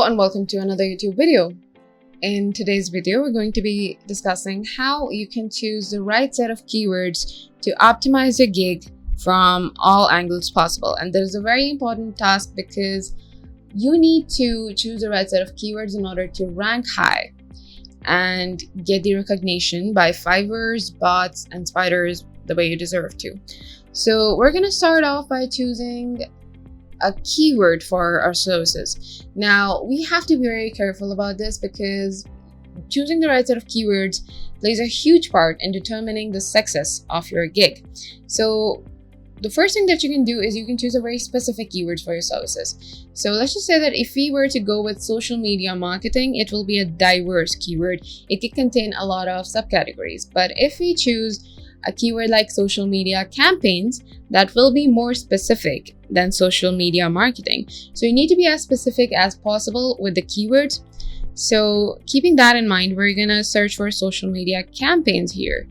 Hello and welcome to another YouTube video. In today's video, we're going to be discussing how you can choose the right set of keywords to optimize your gig from all angles possible. And there's a very important task because you need to choose the right set of keywords in order to rank high and get the recognition by Fiverr's, bots, and spiders the way you deserve to. So we're going to start off by choosing a keyword for our services. Now, we have to be very careful about this because choosing the right set of keywords plays a huge part in determining the success of your gig. So the first thing that you can do is you can choose a very specific keywords for your services. So let's just say that if we were to go with social media marketing, it will be a diverse keyword. It can contain a lot of subcategories. But if we choose a keyword like social media campaigns, that will be more specific than social media marketing. So you need to be as specific as possible with the keywords. So keeping that in mind, we're gonna search for social media campaigns here.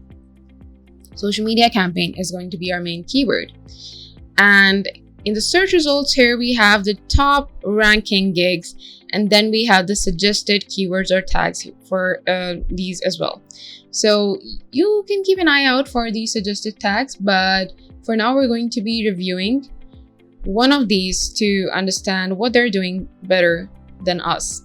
Social media campaign is going to be our main keyword. And in the search results here, we have the top ranking gigs, and then we have the suggested keywords or tags for these as well. So you can keep an eye out for these suggested tags, but for now we're going to be reviewing one of these to understand what they're doing better than us.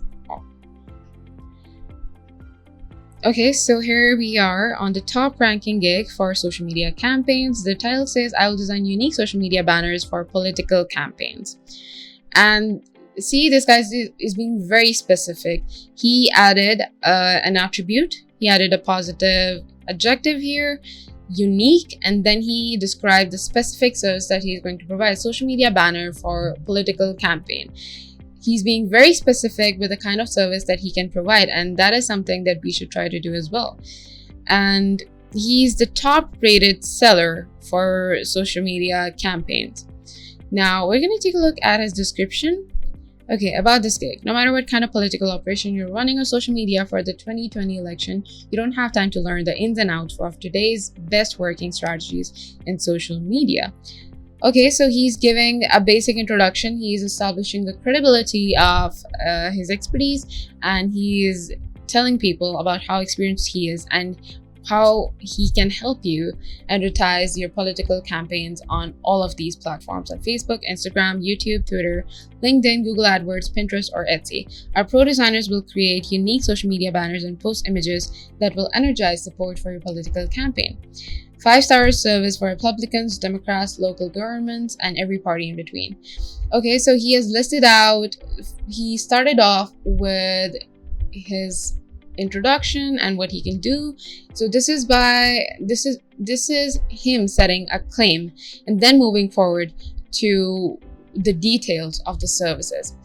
Okay, so here we are on the top ranking gig for social media campaigns. The title says, I will design unique social media banners for political campaigns. And see, this guy is being very specific. He added an attribute. He added a positive adjective here, unique, and then he described the specific service that he's going to provide, social media banner for political campaign. He's being very specific with the kind of service that he can provide, and that is something that we should try to do as well. And he's the top rated seller for social media campaigns. Now we're going to take a look at his description. Okay, about this gig. No matter what kind of political operation you're running on social media for the 2020 election, you don't have time to learn the ins and outs of today's best working strategies in social media. Okay, so he's giving a basic introduction. He's establishing the credibility of his expertise, and he's telling people about how experienced he is and how he can help you advertise your political campaigns on all of these platforms on Facebook, Instagram, YouTube, Twitter, LinkedIn, Google AdWords, Pinterest, or Etsy. Our pro designers will create unique social media banners and post images that will energize support for your political campaign. 5-star service for Republicans, Democrats, local governments, and every party in between. Okay, so he has listed out, he started off with his introduction and what he can do. So this is him setting a claim and then moving forward to the details of the services.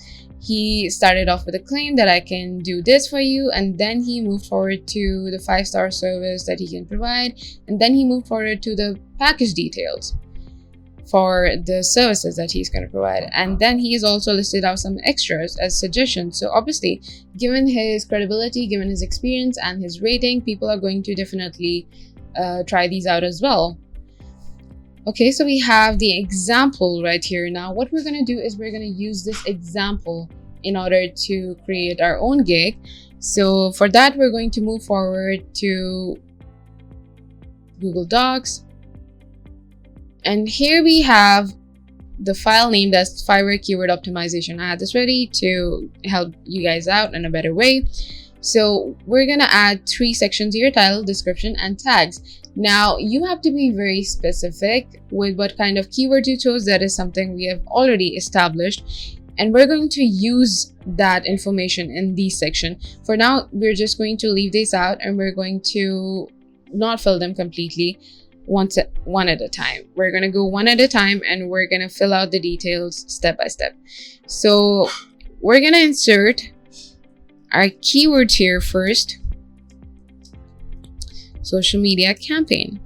He started off with a claim that I can do this for you, and then he moved forward to the 5-star service that he can provide, and then he moved forward to the package details for the services that he's going to provide. And then he's also listed out some extras as suggestions. So obviously, given his credibility, given his experience and his rating, people are going to definitely try these out as well. Okay, so we have the example right here. Now what we're going to do is we're going to use this example in order to create our own gig. So for that, we're going to move forward to Google Docs. And here we have the file name, that's Fiverr Keyword Optimization. I had this ready to help you guys out in a better way. So we're going to add 3 sections here: title, description, and tags. Now you have to be very specific with what kind of keywords you chose. That is something we have already established, and we're going to use that information in this section. For now, we're just going to leave these out, and we're going to not fill them completely. One at a time. We're going to go one at a time, and we're going to fill out the details step by step. So we're going to insert our keywords here first. Social media campaign.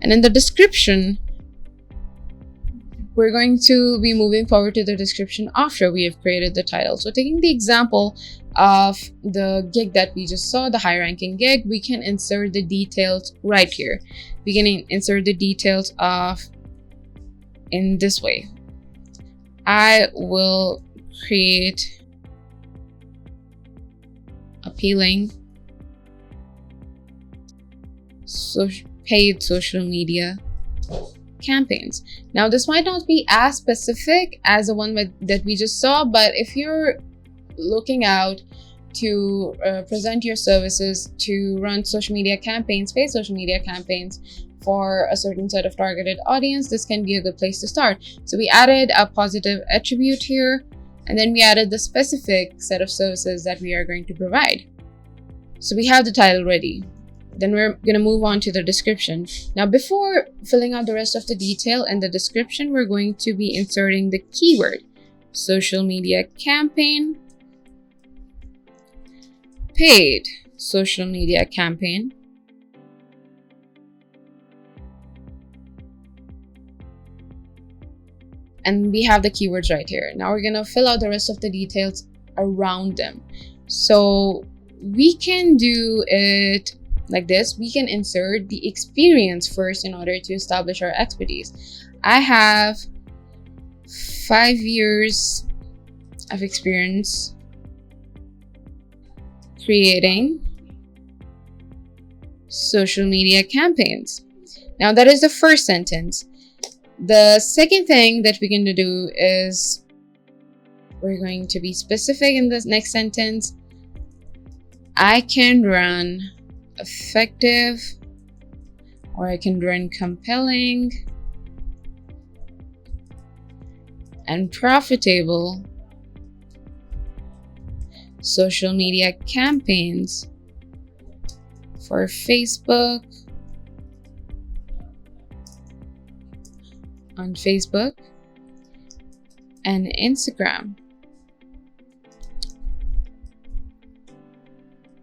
And in the description, we're going to be moving forward to the description after we have created the title. So taking the example of the gig that we just saw, the high ranking gig, we can insert the details right here. We can insert the details of in this way. I will create appealing paid social media campaigns. Now, this might not be as specific as the one that we just saw, but if you're looking out to present your services to run social media campaigns, paid social media campaigns for a certain set of targeted audience, this can be a good place to start. So we added a positive attribute here, and then we added the specific set of services that we are going to provide. So we have the title ready. Then we're going to move on to the description. Now, before filling out the rest of the detail in the description, we're going to be inserting the keyword social media campaign, paid social media campaign, and we have the keywords right here. Now we're going to fill out the rest of the details around them. So we can do it like this. We can insert the experience first in order to establish our expertise. I have 5 years of experience creating social media campaigns. Now that is the first sentence. The second thing that we're going to do is we're going to be specific in this next sentence. I can run effective, or I can run compelling and profitable social media campaigns for Facebook, on Facebook and Instagram.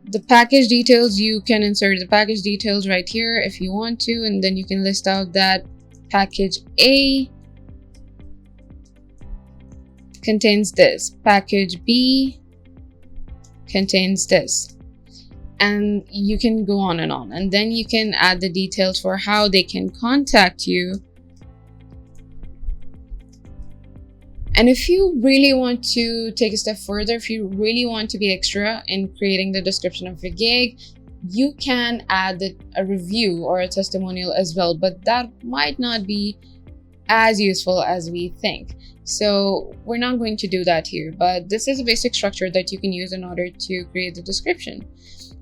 The package details, you can insert the package details right here if you want to, and then you can list out that package A contains this, package B contains this, and you can go on, and then you can add the details for how they can contact you. And if you really want to take a step further, if you really want to be extra in creating the description of your gig, you can add a review or a testimonial as well, but that might not be as useful as we think. So we're not going to do that here, but this is a basic structure that you can use in order to create the description.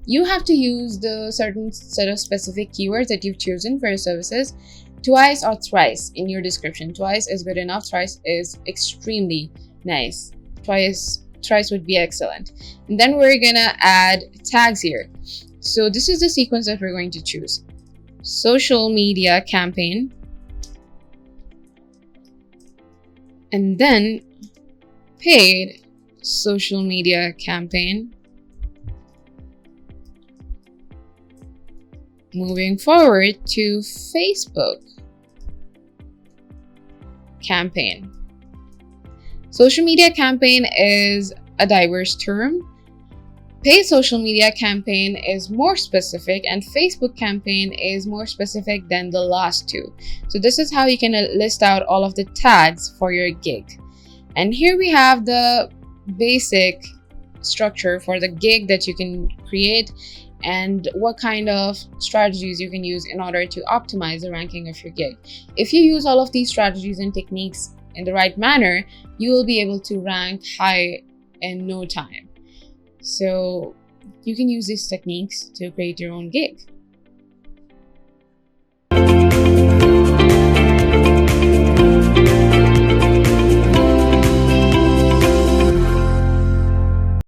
You have to use the certain set of specific keywords that you've chosen for your services twice or thrice in your description. Twice is good enough. Thrice is extremely nice. Thrice would be excellent. And then we're gonna add tags here. So this is the sequence that we're going to choose. Social media campaign, and then paid social media campaign. Moving forward to Facebook campaign. Social media campaign is a diverse term. Paid social media campaign is more specific, and Facebook campaign is more specific than the last two. So this is how you can list out all of the tags for your gig. And here we have the basic structure for the gig that you can create and what kind of strategies you can use in order to optimize the ranking of your gig. If you use all of these strategies and techniques in the right manner, you will be able to rank high in no time. So you can use these techniques to create your own gig.